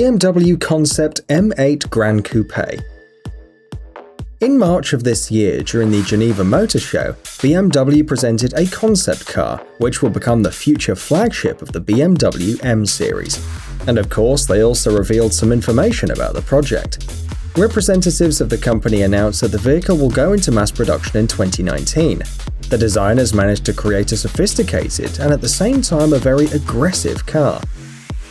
BMW Concept M8 Gran Coupe. In March of this year, during the Geneva Motor Show, BMW presented a concept car, which will become the future flagship of the BMW M series. And of course, they also revealed some information about the project. Representatives of the company announced that the vehicle will go into mass production in 2019. The designers managed to create a sophisticated and at the same time a very aggressive car.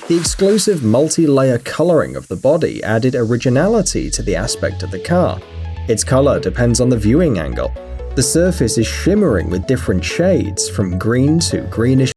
The exclusive multi-layer coloring of the body added originality to the aspect of the car. Its color depends on the viewing angle. The surface is shimmering with different shades, from green to greenish.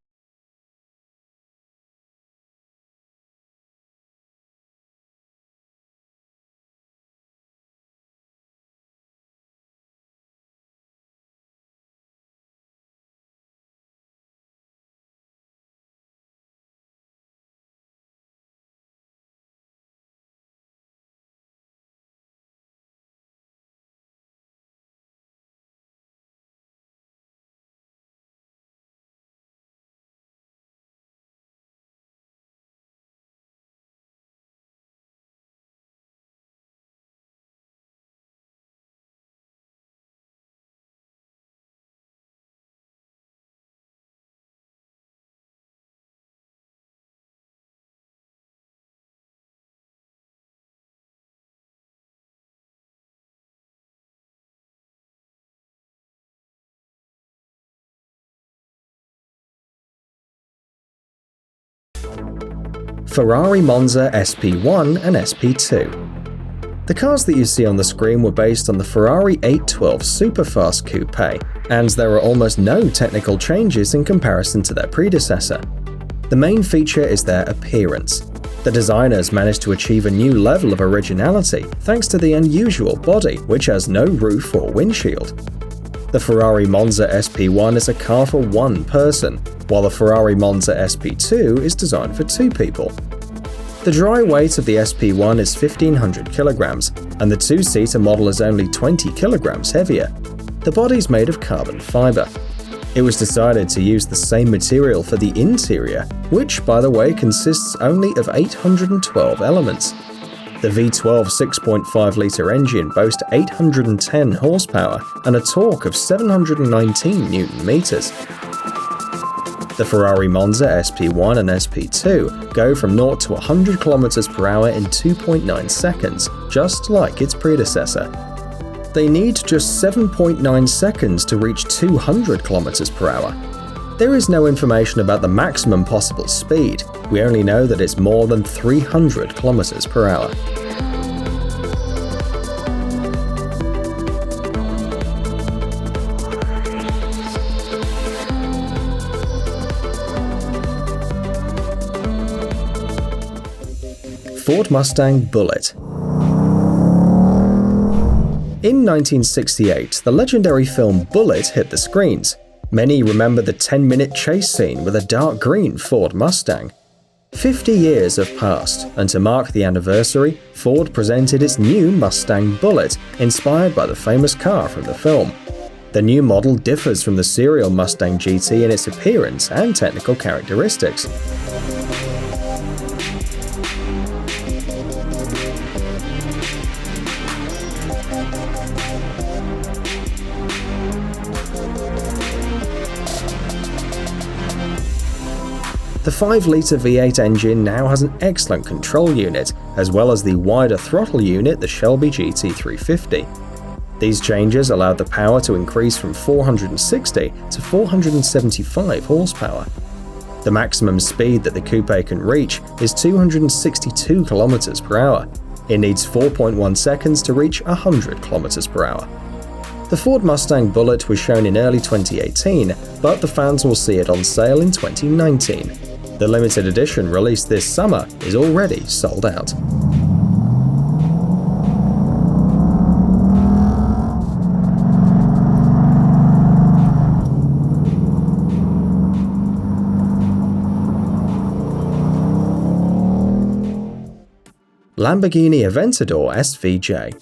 Ferrari Monza SP1 and SP2. The cars that you see on the screen were based on the Ferrari 812 Superfast Coupe, and there are almost no technical changes in comparison to their predecessor. The main feature is their appearance. The designers managed to achieve a new level of originality thanks to the unusual body, which has no roof or windshield. The Ferrari Monza SP1 is a car for one person, while the Ferrari Monza SP2 is designed for two people. The dry weight of the SP1 is 1,500 kilograms, and the two-seater model is only 20 kilograms heavier. The body's made of carbon fiber. It was decided to use the same material for the interior, which, by the way, consists only of 812 elements. The V12 6.5-litre engine boasts 810 horsepower and a torque of 719 Nm. The Ferrari Monza SP1 and SP2 go from 0 to 100 km/h in 2.9 seconds, just like its predecessor. They need just 7.9 seconds to reach 200 km/h. There is no information about the maximum possible speed, we only know that it's more than 300 km/h. Ford Mustang Bullitt. In 1968, the legendary film Bullitt hit the screens. Many remember the 10-minute chase scene with a dark green Ford Mustang. 50 years have passed, and to mark the anniversary, Ford presented its new Mustang Bullitt, inspired by the famous car from the film. The new model differs from the serial Mustang GT in its appearance and technical characteristics. The 5-litre V8 engine now has an excellent control unit, as well as the wider throttle unit, the Shelby GT350. These changes allowed the power to increase from 460 to 475 horsepower. The maximum speed that the coupe can reach is 262 km/h. It needs 4.1 seconds to reach 100 km/h. The Ford Mustang Bullitt was shown in early 2018, but the fans will see it on sale in 2019. The limited edition released this summer is already sold out. Lamborghini Aventador SVJ.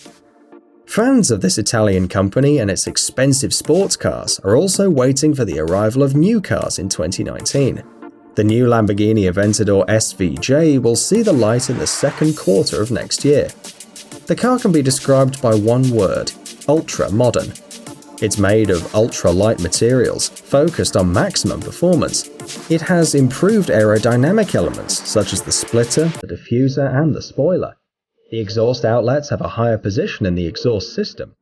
Fans of this Italian company and its expensive sports cars are also waiting for the arrival of new cars in 2019. The new Lamborghini Aventador SVJ will see the light in the second quarter of next year. The car can be described by one word: ultra-modern. It's made of ultra-light materials, focused on maximum performance. It has improved aerodynamic elements such as the splitter, the diffuser, and the spoiler. The exhaust outlets have a higher position in the exhaust system.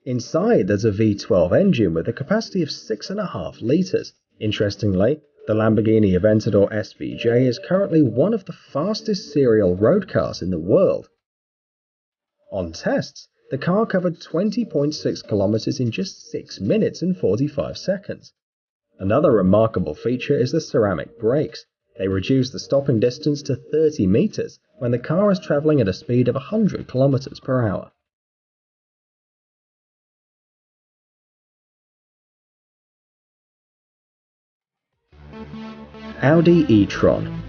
Inside, there's a V12 engine with a capacity of 6.5 litres. Interestingly, the Lamborghini Aventador SVJ is currently one of the fastest serial road cars in the world. On tests, the car covered 20.6 kilometers in just 6 minutes and 45 seconds. Another remarkable feature is the ceramic brakes. They reduce the stopping distance to 30 meters when the car is traveling at a speed of 100 kilometers per hour. Audi e-tron.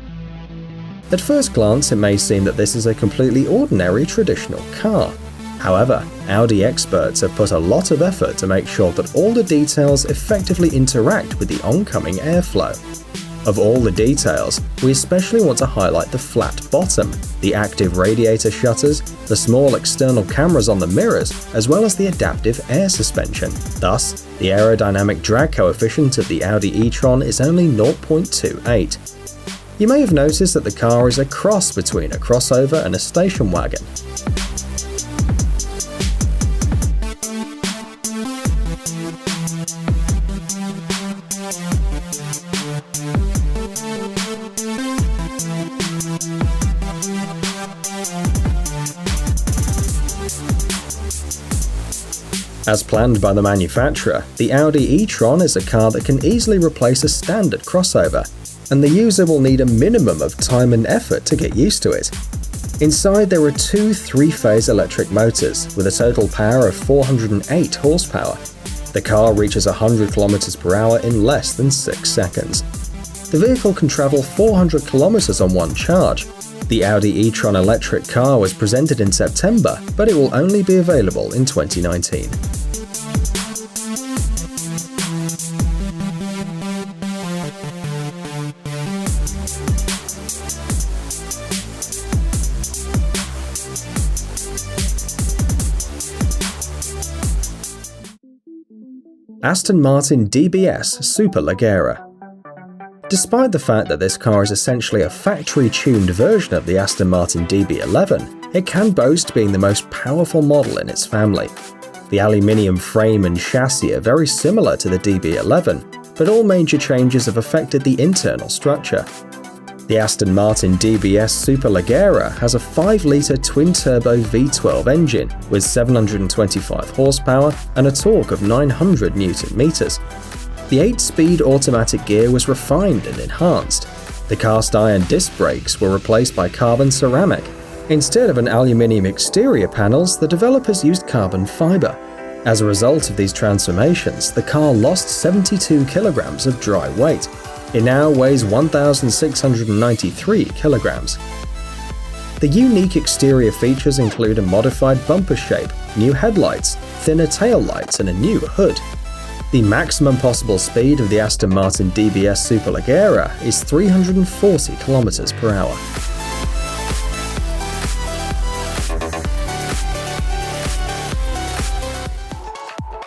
At first glance, it may seem that this is a completely ordinary traditional car. However, Audi experts have put a lot of effort to make sure that all the details effectively interact with the oncoming airflow. Of all the details, we especially want to highlight the flat bottom, the active radiator shutters, the small external cameras on the mirrors, as well as the adaptive air suspension. Thus, the aerodynamic drag coefficient of the Audi e-tron is only 0.28. You may have noticed that the car is a cross between a crossover and a station wagon. As planned by the manufacturer, the Audi e-tron is a car that can easily replace a standard crossover, and the user will need a minimum of time and effort to get used to it. Inside, there are two 3-phase electric motors with a total power of 408 horsepower. The car reaches 100 km per hour in less than 6 seconds. The vehicle can travel 400 km on one charge. The Audi e-tron electric car was presented in September, but it will only be available in 2019. Aston Martin DBS Superleggera. Despite the fact that this car is essentially a factory-tuned version of the Aston Martin DB11, it can boast being the most powerful model in its family. The aluminium frame and chassis are very similar to the DB11, but all major changes have affected the internal structure. The Aston Martin DBS Superleggera has a 5-litre twin-turbo V12 engine with 725 horsepower and a torque of 900 Nm. The 8-speed automatic gear was refined and enhanced. The cast-iron disc brakes were replaced by carbon ceramic. Instead of an aluminium exterior panels, the developers used carbon fiber. As a result of these transformations, the car lost 72 kilograms of dry weight. It now weighs 1,693 kilograms. The unique exterior features include a modified bumper shape, new headlights, thinner tail lights, and a new hood. The maximum possible speed of the Aston Martin DBS Superleggera is 340 km per hour.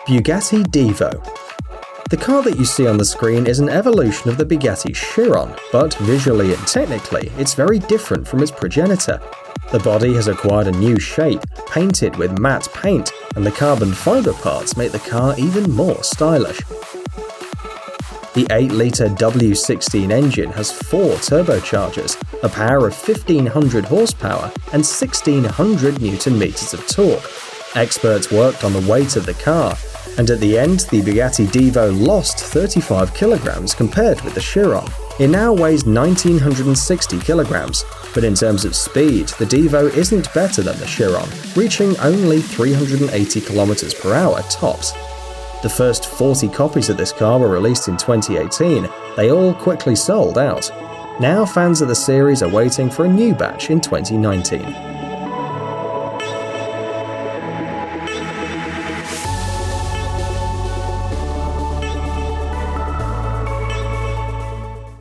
Bugatti Divo. The car that you see on the screen is an evolution of the Bugatti Chiron, but visually and technically, it's very different from its progenitor. The body has acquired a new shape, painted with matte paint, and the carbon fiber parts make the car even more stylish. The 8-litre W16 engine has 4 turbochargers, a power of 1,500 horsepower, and 1,600 Nm of torque. Experts worked on the weight of the car, and at the end, the Bugatti Divo lost 35 kilograms compared with the Chiron. It now weighs 1,960 kilograms, but in terms of speed, the Divo isn't better than the Chiron, reaching only 380 kilometers per hour tops. The first 40 copies of this car were released in 2018. They all quickly sold out. Now fans of the series are waiting for a new batch in 2019.